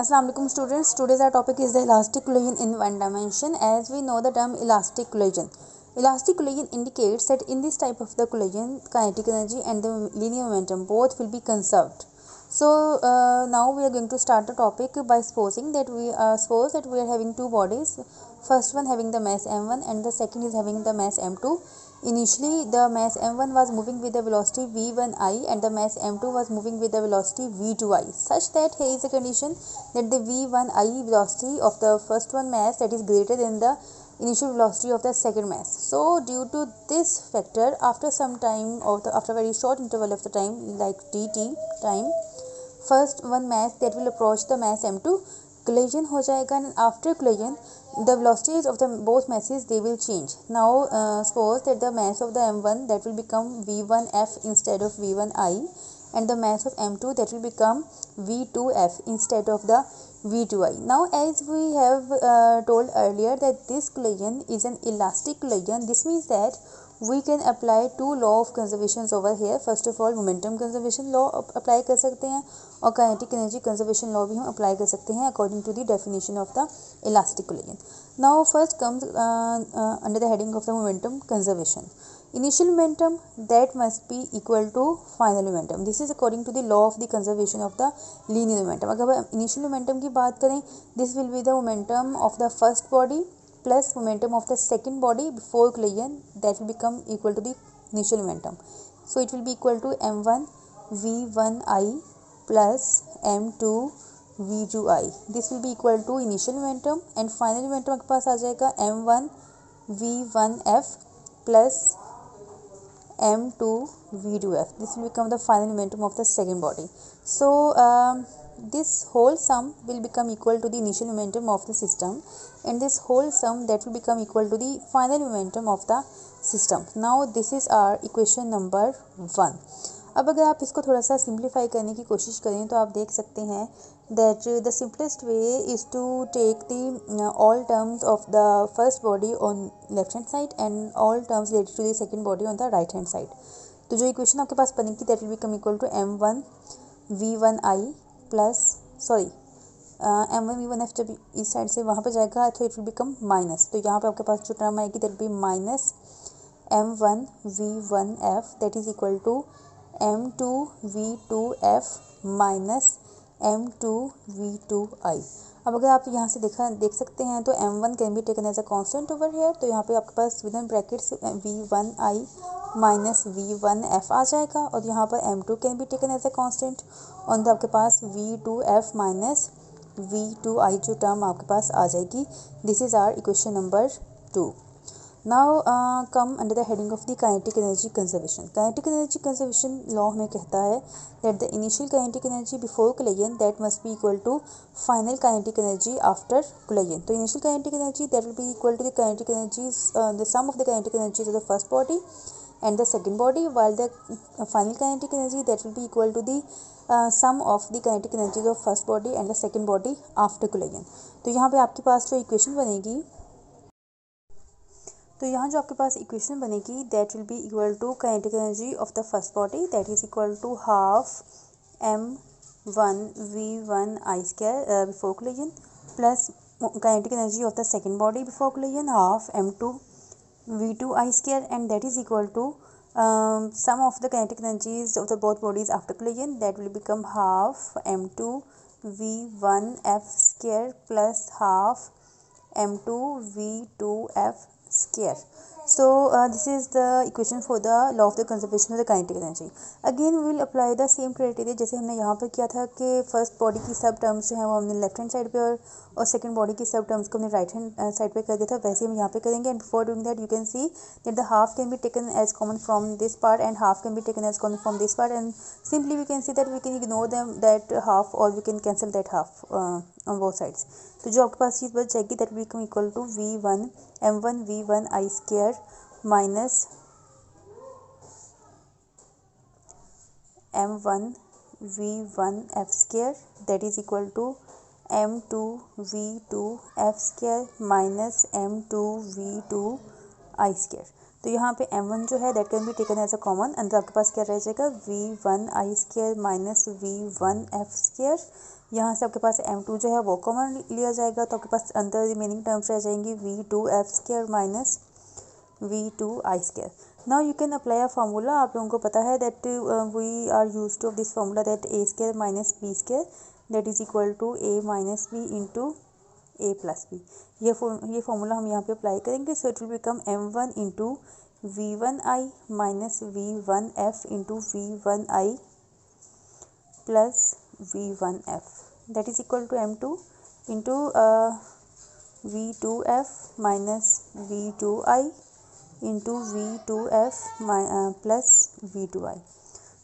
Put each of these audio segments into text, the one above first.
Assalamu alaikum students. Today's our topic is the elastic collision in one dimension. As we know the term elastic collision. Elastic collision indicates that in this type of the collision, kinetic energy and the linear momentum both will be conserved. So now we are going to start the topic by supposing that we are having two bodies. First one having the mass m1 and the second is having the mass m2. Initially, the mass m1 was moving with the velocity v1I and the mass m2 was moving with the velocity v2I, such that here is a condition that the v1I velocity of the first one mass that is greater than the initial velocity of the second mass. So due to this factor, after some time after a very short interval of the time like dt time, first one mass that will approach the mass m2 collision हो जाएगा, and after collision the velocities of the both masses they will change. Now suppose that the mass of the m1 that will become v1f instead of v1I, and the mass of m2 that will become v2f instead of the v2I. Now as we have told earlier that this collision is an elastic collision, this means that we can apply two law of conservations over here. First of all, momentum conservation law apply कर सकते हैं और kinetic energy conservation law भी हम apply कर सकते हैं according to the definition of the elastic collision. Now first comes under the heading of the momentum conservation. Initial momentum that must be equal to final momentum. This is according to the law of the conservation of the linear momentum. अगर initial momentum की बात करें, this will be the momentum of the first body plus momentum of the second body before collision, that will become equal to the initial momentum. So it will be equal to m1 v1I plus m2 v2I. This will be equal to initial momentum, and final momentum आपके पास आ जाएगा m1 v1f plus m2 v2f. This will become the final momentum of the second body. So this whole sum will become equal to the initial momentum of the system, and this whole sum that will become equal to the final momentum of the system. Now this is our equation number 1. अब अगर आप इसको थोड़ा सा simplify करने की कोशिश करें तो आप देख सकते हैं that the simplest way is to take the all terms of the first body on left hand side and all terms related to the second body on the right hand side. तो जो equation आपके पास बनेगी that will become equal to m1 v1I plus m1 v1f जब इस side से वहाँ पे जाएगा तो इट विल बिकम माइनस, तो यहाँ पे आपके पास जो टर्म आएगी that be minus m1 v1f that is equal to m2 v2f minus m2 v2I. अब अगर आप यहाँ से देख सकते हैं तो m1 can be taken as a constant over here, तो यहाँ पे आपके पास within brackets v1I minus v1f आ जाएगा, और यहाँ पर m2 can be taken as a constant और आपके पास v2f माइनस v2I जो टर्म आपके पास आ जाएगी. This is our equation number 2. Now come under the heading of the kinetic energy conservation. Kinetic energy conservation law हमें कहता है that the initial kinetic energy before collision that must be equal to final kinetic energy after collision. तो initial kinetic energy that will be equal to the kinetic energies the sum of the kinetic energies of the first body and the second body, while the final kinetic energy that will be equal to the sum of the kinetic energies of first body and the second body after collision. तो यहाँ पे आपके पास जो equation बनेगी that will be equal to kinetic energy of the first body that is equal to half m1 v1I square before collision plus kinetic energy of the second body before collision half m2 v2I square, and that is equal to sum of the kinetic energies of the both bodies after collision, that will become half m2 v1f square plus half m2 v2f square. So this is the equation for the law of the conservation of the kinetic energy. Again we will apply the same criteria जैसे हमने यहाँ पर किया था कि first body की सब terms जो है वो हमने लेफ्ट हैंड साइड पे और सेकंड बॉडी की सब टर्म्स को हमने राइट हैंड साइड पे कर दिया था, वैसे हम यहाँ पे करेंगे. And before doing that you can see that the half can be taken as common from this part and half can be taken as common from this part, and simply we can see that we can ignore them that half और we can cancel that half on both sides. तो जो आपके पास चीज़ बच जाएगी that become equal to v1 m1 v1I square minus m1 v1f square that is equal to m2 v2f square minus m2 v2I square. तो यहाँ पे m1 जो है that can be taken as a common, अंदर आपके पास क्या रह जाएगा v1I square minus v1f square यहाँ से आपके पास m2 जो है वो कॉमन लिया जाएगा, तो आपके पास अंदर रिमेनिंग टर्म्स रह जाएंगी v2f² minus v2i². Now you can apply a formula. आप लोगों को पता है that we are use to this formula that a² minus b² that is equal to a minus b into a plus b. ये formula हम यहाँ पे apply करेंगे. So it will become m1 into v1i minus v1f into v1i plus v1f that is equal to m2 into v2f minus v2i into v2f plus v2i.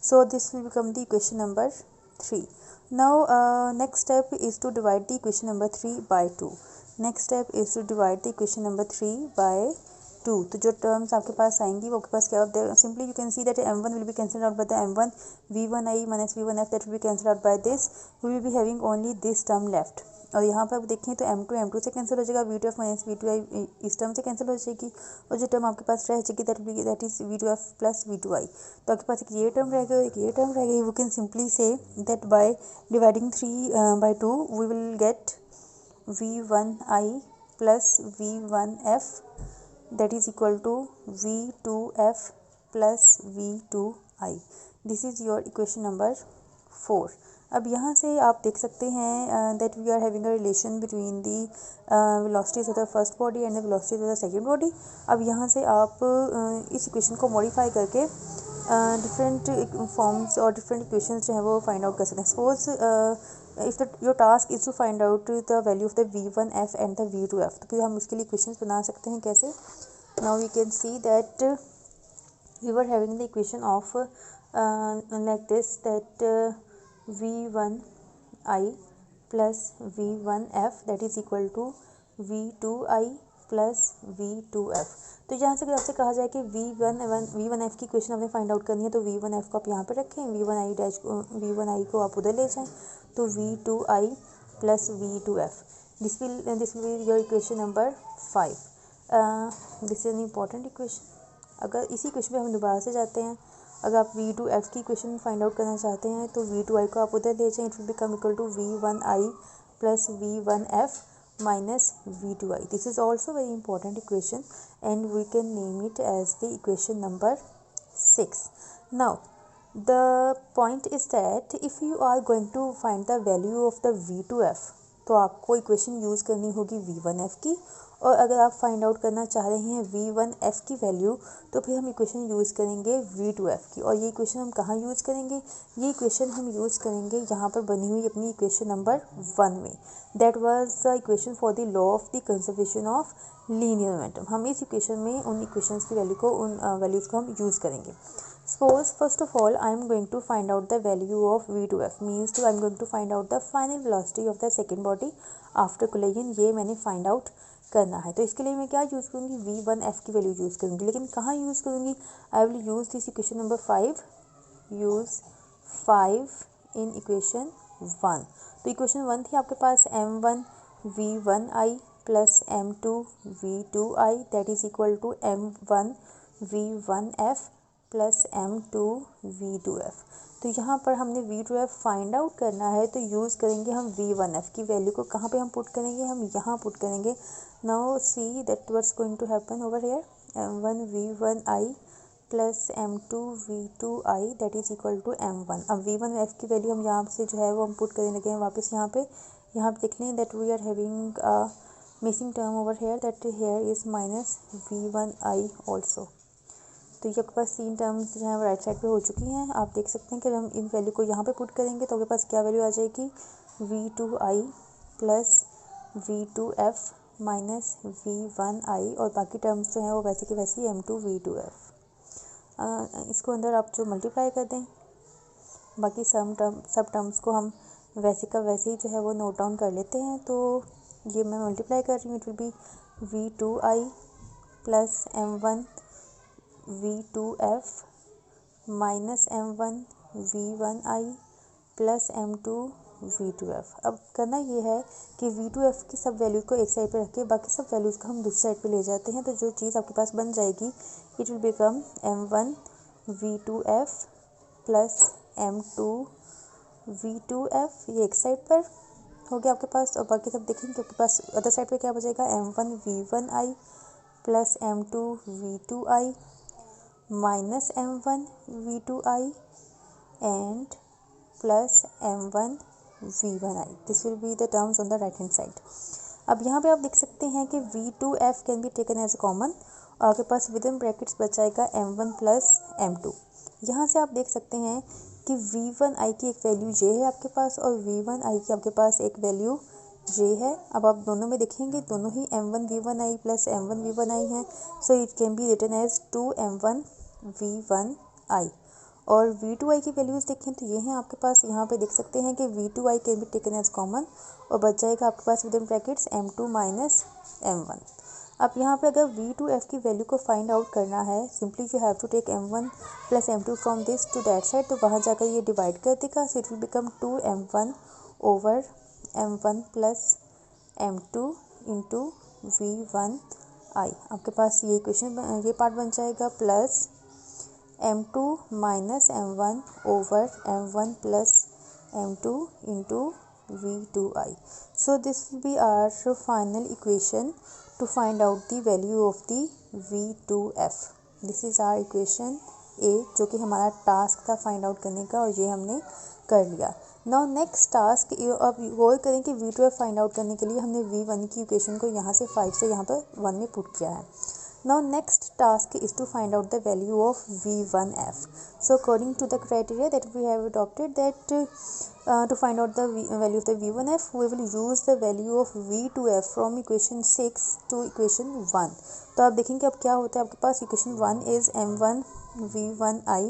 So this will become the equation number 3. Now next step is to divide the equation number 3 by 2. Next step is to divide the equation number 3 by 2. तो जो terms आपके पास आएंगी वो आपके पास क्या होता है. Simply you can see that m1 will be cancelled out by the m1, v1i minus v1f that will be cancelled out by this. We will be having only this term left. और यहाँ पर आप देखें तो m2 से cancel हो जाएगा, v2f minus v2i इस टर्म से कैंसिल हो जाएगी, और जो टर्म आपके पास रह जाएगी that is v2f plus v2i. तो आपके पास एक ये टर्म रह गया, एक ये टर्म रह गई. We can simply say that by dividing 3 by 2 we will get v1i plus v1f that is equal to v2f plus v2i. This is your equation number 4. अब यहाँ से आप देख सकते हैं that we are having a relation between the velocities of the first body and the velocities of the second body. अब यहाँ से आप इस इक्वेशन को मॉडिफाई करके डिफरेंट फॉर्म्स और डिफरेंट इक्वेशंस जो है वो फाइंड आउट कर सकते हैं. Suppose if your task is to find out the value of the v1f and the v2f, तो फिर हम उसके लिए इक्वेशंस बना सकते हैं. कैसे? Now we can see that we were having the equation of like this that v1i plus v1f that is equal to v2i plus v2f. तो यहाँ से अगर आपसे कहा जाए कि v1f की इक्वेशन आपने फाइंड आउट करनी है तो v1f को आप यहाँ पे रखें, v1i को आप उधर ले जाएं, तो v2i plus v2f. This will be your equation number 5. This is an important equation. अगर इसी इक्वेशन पे हम दोबारा से जाते हैं, अगर आप v2f की इक्वेशन फाइंड आउट करना चाहते हैं तो v2i को आप उधर ले जाएं. It will become equal to v1i plus v1f minus v2i. This is also very important equation and we can name it as the equation number 6. Now the point is that if you are going to find the value of the v2f तो आपको equation use करनी होगी v1f की, और अगर आप find out करना चाह रहे हैं v1f की वैल्यू तो फिर हम इक्वेशन यूज़ करेंगे v2f की. और ये इक्वेशन हम कहाँ यूज़ करेंगे? ये इक्वेशन हम यूज़ करेंगे यहाँ पर बनी हुई अपनी इक्वेशन नंबर 1 में. That was the equation for the law of the conservation of linear momentum. हम इस इक्वेशन में उन इक्वेशंस की वैल्यू को उन वैल्यूज़ को हम यूज़ करेंगे. Suppose first of all I am going to find out the value of v2f means to I am going to find out the final velocity of the second body after collision. ये मैंने find out करना है, तो इसके लिए मैं क्या use करूँगी? v1f की वैल्यू यूज़ करूँगी. लेकिन कहाँ यूज़ करूँगी? I will use this equation number 5. Use 5 in equation 1. तो इक्वेशन 1 थी आपके पास m1 v1i plus m2 v2i that is equal to m1 v1f plus m2 v2f. तो यहाँ पर हमने v2f फाइंड आउट करना है तो यूज़ करेंगे हम v1f की वैल्यू को. कहाँ पे हम पुट करेंगे? हम यहाँ पुट करेंगे. Now see that what's going to happen over here. m1 v1i plus m2 v2i that is equal to m1. अब v1f की वैल्यू हम यहाँ से जो है वो हम पुट करने लगे हैं वापस यहाँ पे देख लें that we are having missing term over here that here is minus v1i also. तो ये आपके पास 3 टर्म्स जो है राइट साइड पे हो चुकी हैं. आप देख सकते हैं कि हम इन वैल्यू को यहाँ पे पुट करेंगे तो आपके पास क्या वैल्यू आ जाएगी? v2i plus v2f minus v1i, और बाकी टर्म्स जो हैं वो वैसे की वैसी m2 v2f. इसको अंदर आप जो मल्टीप्लाई कर दें, बाकी सब टर्म्स को हम वैसे का वैसे ही जो है वो नोट डाउन कर लेते हैं. तो ये मैं मल्टीप्लाई कर रही हूँ. It will B v2i plus m1 v2f minus m1 v1i plus m2 v2f. अब करना ये है कि v2f की सब वैल्यू को एक साइड पे रख के बाकी सब वैल्यूज़ को हम दूसरी साइड पे ले जाते हैं. तो जो चीज़ आपके पास बन जाएगी it will become m1 v2f plus m2 V2F, ये एक साइड पर हो गया आपके पास, और बाकी सब देखेंगे कि आपके पास अदर साइड पे क्या बचेगा, M1V1I plus M2V2I minus M1V2I and plus M1V1I. This will be the terms on the right hand side. अब यहाँ पे आप देख सकते हैं कि V2F can be taken as common, और आपके पास विद इन ब्रैकेट्स बचाएगा M1 प्लस M2. यहाँ से आप देख सकते हैं कि V1I की एक वैल्यू J है आपके पास, और V1I की आपके पास एक वैल्यू J है. अब आप दोनों में देखेंगे, दोनों ही M1V1I प्लस M1V1I हैं, so it can be written as 2M1V1I. और V2I की वैल्यूज़ देखें तो ये हैं आपके पास, यहाँ पे देख सकते हैं कि V2I can be taken as common, और बच जाएगा आपके पास within brackets M2 minus M1. अब यहाँ पे अगर V2F की वैल्यू को फाइंड आउट करना है, simply you have to take M1 plus M2 from this to that side, तो वहाँ जाकर ये डिवाइड कर देगा, so it will become 2M1 over M1 plus M2 into V1I. आपके पास ये इक्वेशन, ये पार्ट बन जाएगा, plus M2 minus M1 over M1 plus M2 into V2I. So this will be our final equation to find out the value of the V2F. This is our equation A, जो कि हमारा task था find out करने का, और ये हमने कर लिया. नाउ नेक्स्ट टास्क, अब गौर करें कि V2F फाइंड आउट करने के लिए हमने V1 की इक्वेशन को यहाँ से 5 से यहाँ पर 1 में पुट किया है. Now next task is to find out the value of V1F. So according to the criteria that we have adopted, that to find out the value of the V1F, we will use the value of V2F from equation 6 to equation 1. तो आप देखेंगे अब क्या होता है आपके पास. Equation 1 is M1V1I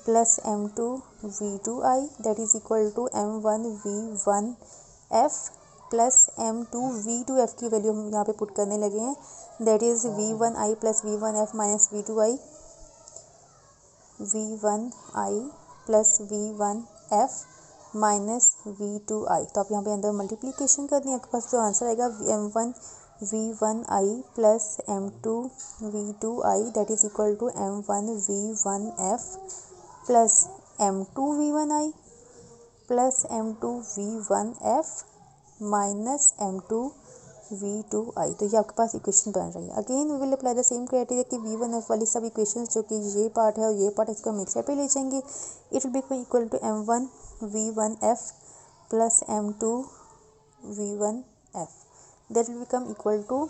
plus M2V2I that is equal to M1V1F plus M2V2F की वैल्यू हम यहाँ पे पुट करने लगे हैं, that is V1I plus V1F minus V2I, V1I plus V1F minus V2I. तो आप यहाँ पे अंदर मल्टीप्लीकेशन कर दें, आपके पास जो आंसर आएगा M1V1I plus M2V2I that is equal to M1V1F plus M2V1I plus M2V1F minus M2V2I. तो ये आपके पास इक्वेशन बन रही है. Again we will apply the same criteria कि V1F वाली सब इक्वेशंस जो कि ये पार्ट है और ये पार्ट, इसको हम एक साइड पे ले जाएंगे. It will be equal to M1V1F plus M2V1F that will become equal to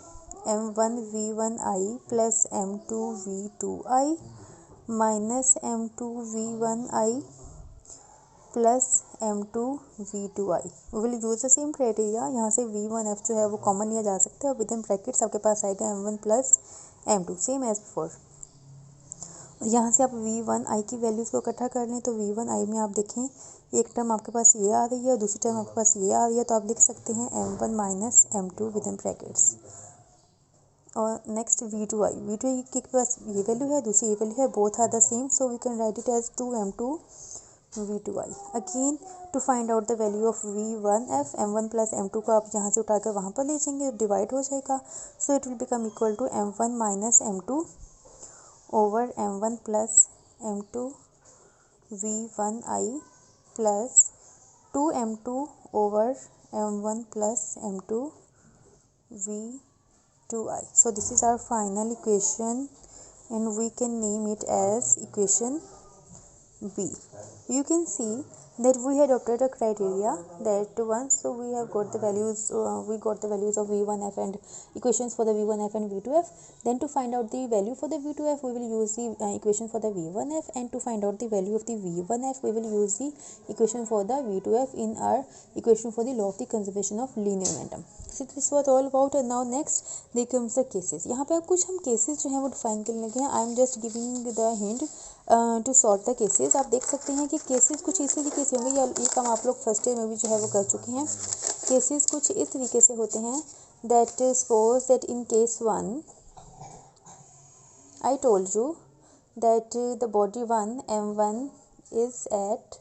M1V1I plus M2V2I minus M2V1I plus M2V2I. We will use the same criteria. यहाँ से V1F जो है वो कॉमन लिया जा सकता है, और विद इन ब्रैकेट्स आपके पास आएगा M1 plus M2 same as before. यहाँ से आप V1I की वैल्यूज़ को इकट्ठा कर लें, तो V1I में आप देखें एक टर्म आपके पास ये आ रही है और दूसरी टर्म आपके पास ये आ रही है, तो आप लिख सकते हैं M1 minus M2 with in brackets. और नेक्स्ट V2I के पास ये वैल्यू है, दूसरी ये वैल्यू है, both are the same, so we can write it as 2M2V2I. Again to find out the value of V1F, M1 plus M2 को आप यहाँ से उठाकर वहाँ पर ले जाएंगे, डिवाइड हो जाएगा, so it will become equal to M1 minus M2 over M1 plus M2 V1I plus 2M2 over M1 plus M2 V2I. So this is our final equation and we can name it as equation B. You can see that we had adopted a criteria that once so we have got the values of V1F and equations for the V1F and V2F. Then to find out the value for the V2F, we will use the equation for the V1F, and to find out the value of the V1F, we will use the equation for the V2F in our equation for the law of the conservation of linear momentum. So this was all about. And now next there comes the cases. यहाँ पे कुछ हम cases जो हैं वो define करने लगे हैं. I am just giving the hint to solve the cases. आप देख सकते हैं कि केसेस कुछ इस तरीके से होंगे, या ये काम आप लोग फर्स्ट ईयर में भी जो है वो कर चुके हैं. केसेस कुछ इस तरीके से होते हैं that suppose that in case 1 I told you that the body 1 M1 is at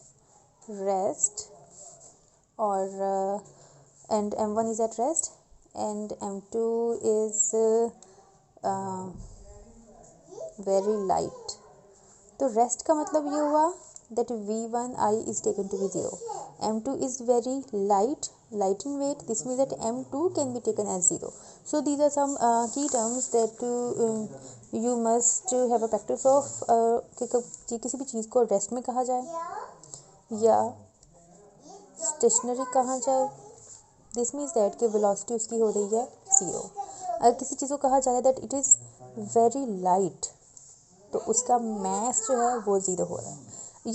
rest और and M1 is at rest and M2 is very light. तो रेस्ट का मतलब ये हुआ that V1I is taken to be 0. M2 is very light in weight. This means that M2 can be taken as 0. So these are some key terms that you must have a practice of. कि किसी भी चीज़ को rest में कहा जाए या stationery कहा जाए. दिस मीन्स दैट कि वेलोसिटी उसकी हो रही है 0. अगर किसी चीज़ को कहा जाए that it is very light, तो उसका मैस जो है वो 0 हो रहा है.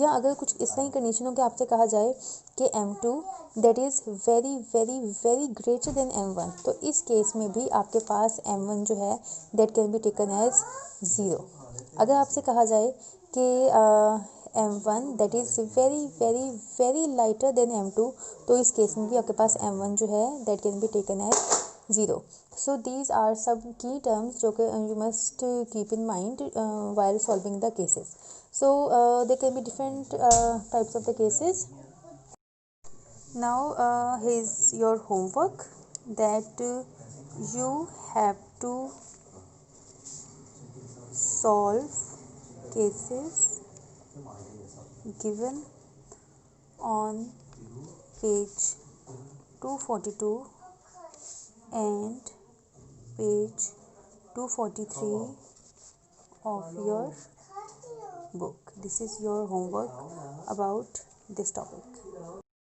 या अगर कुछ इस तरह की कंडीशन हो कि आपसे कहा जाए कि M2 that is very very very greater than M1, तो इस केस में भी आपके पास M1 जो है that can be taken as 0. अगर आपसे कहा जाए कि M1 that is very very very lighter than M2, तो इस केस में भी आपके पास M1 जो है that can be taken as 0. So these are some key terms जो कि you must keep in mind while solving the cases. So there can be different types of the cases. Now here's your homework that you have to solve cases given on page 242 and page 243 of your book. This is your homework about this topic.